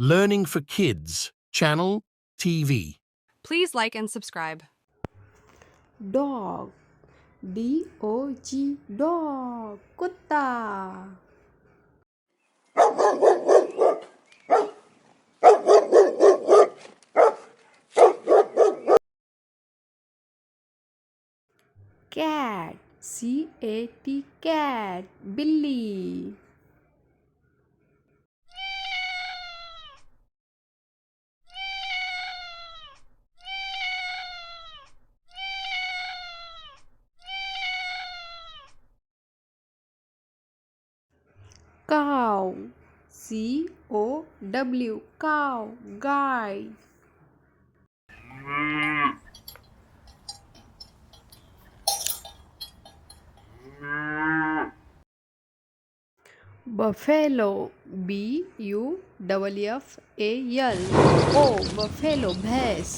Learning for Kids, Channel TV. Please like and subscribe. Dog. D-O-G. Dog. कुत्ता. Cat. C-A-T. Cat. बिल्ली. Cow. C-O-W. Cow. गाय. Buffalo. B-U-F-F-A-L-O. Buffalo. भैंस.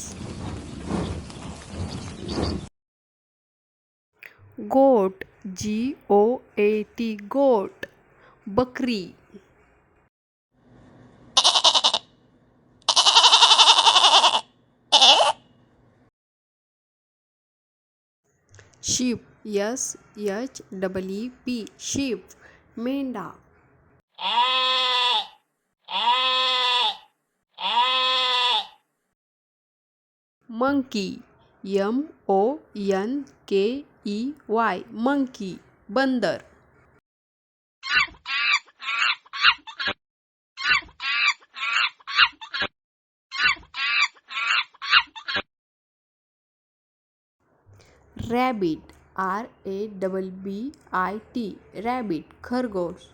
Goat. G-O-A-T. Goat. बकरी. Sheep. S-H-E-E-P. Sheep. मेंढा. Monkey. M-O-N-K-E-Y. Monkey. बंदर. Rabbit. R-A-B-B-I-T. Rabbit. खरगोश.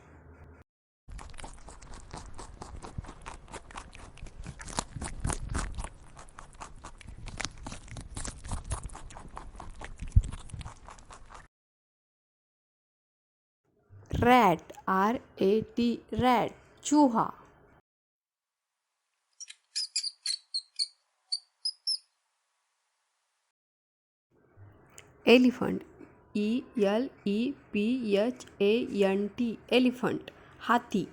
Rat. R-A-T. Rat. चूहा. Elephant. E-L-E-P-H-A-N-T. Elephant. हाथी.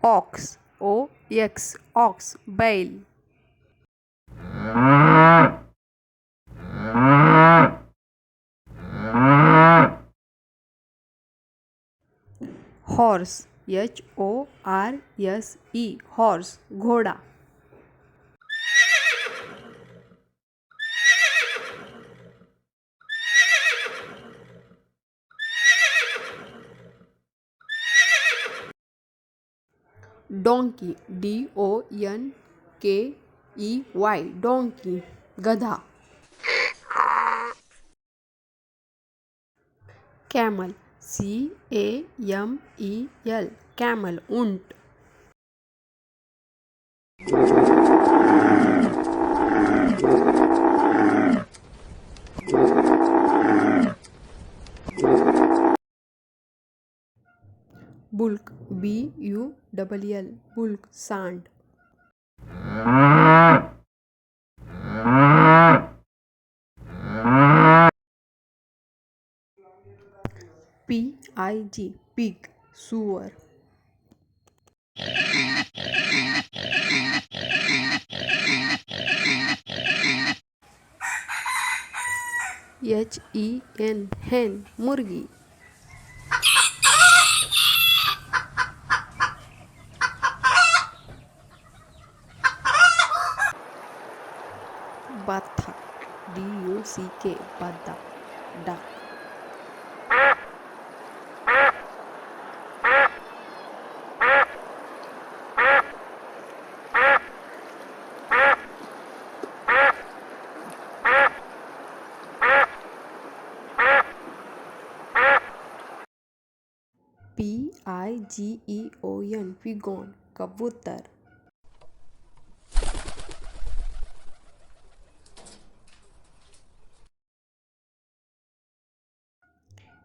Ox. O-X. Ox. बैल. Horse. H-O-R-S-E. Horse. घोड़ा. Donkey. D-O-N-K-E-Y. Donkey. गधा. Camel. C-A-M-E-L. Camel. ऊंट. Bulk. B-U-L-L. Bulk. सांड. P-I-G. Pig. सुअर. H-E-N. hen. मुर्गी. बत्तख. D-U-C-K. बत्तख. duck. P-I-G-E-O-N. Pigeon. कबूतर.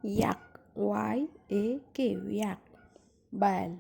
Yak. Y-A-K. Yak. बैल.